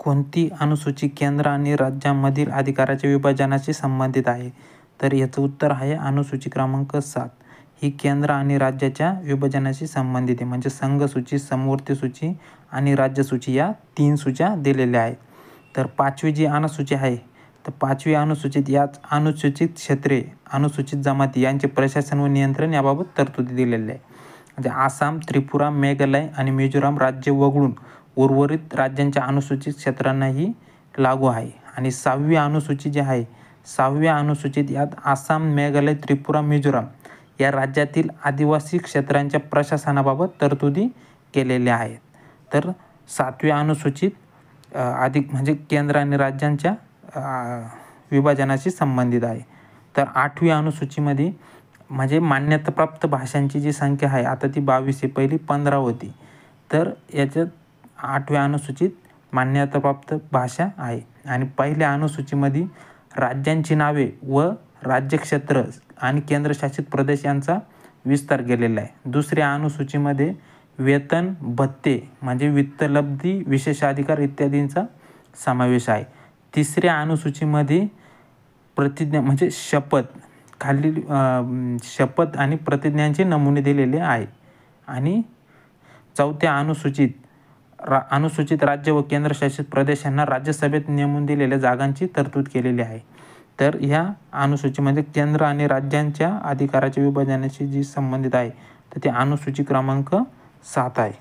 कोणती अनुसूची केंद्र आणि राज्यांमधील अधिकाराच्या विभाजनाशी संबंधित आहे? तर याचं उत्तर आहे अनुसूची क्रमांक 7. ही केंद्र आणि राज्याच्या विभाजनाशी संबंधित आहे. म्हणजे संघसूची, समवर्ती सूची आणि राज्यसूची या 3 सूच्या दिलेल्या आहेत. तर 5वी जी अनुसूची आहे, तर 5वी अनुसूचित यात अनुसूचित क्षेत्रे, अनुसूचित जमाती यांचे प्रशासन व नियंत्रण याबाबत तरतुदी दिलेल्या आहे. म्हणजे आसाम, त्रिपुरा, मेघालय आणि मिझोराम राज्य वगळून उर्वरित राज्यांच्या अनुसूचित क्षेत्रांनाही लागू आहे. आणि 6वी अनुसूची जी आहे, 6व्या अनुसूचित यात आसाम, मेघालय, त्रिपुरा, मिझोराम या राज्यातील आदिवासी क्षेत्रांच्या प्रशासनाबाबत तरतुदी केलेल्या आहेत. तर 7व्या अनुसूचित अधिक म्हणजे केंद्र आणि राज्यांच्या विभाजनाशी संबंधित आहे. तर 8वी अनुसूचीमध्ये म्हणजे मान्यताप्राप्त भाषांची जी संख्या आहे, आता ती 22 आहे, पहिली 15 होती. तर याच्यात 8व्या अनुसूचीत मान्यताप्राप्त भाषा आहे. आणि पहिल्या अनुसूचीमध्ये राज्यांची नावे व राज्यक्षेत्र आणि केंद्रशासित प्रदेश यांचा विस्तार केलेला आहे. दुसऱ्या अनुसूचीमध्ये वेतन, भत्ते म्हणजे वित्तलब्धी, विशेषाधिकार इत्यादींचा समावेश आहे. तिसऱ्या अनुसूचीमध्ये प्रतिज्ञा म्हणजे शपथ, खालील शपथ आणि प्रतिज्ञांचे नमुने दिलेले आहे. आणि 4थ्या अनुसूचित राज्य व केंद्रशासित प्रदेशांना राज्यसभेत नेमून दिलेल्या जागांची तरतूद केलेली आहे. तर ह्या अनुसूचीमध्ये केंद्र आणि राज्यांच्या अधिकाराच्या विभाजनाशी जी संबंधित आहे, तर ती अनुसूची क्रमांक 7 आहे.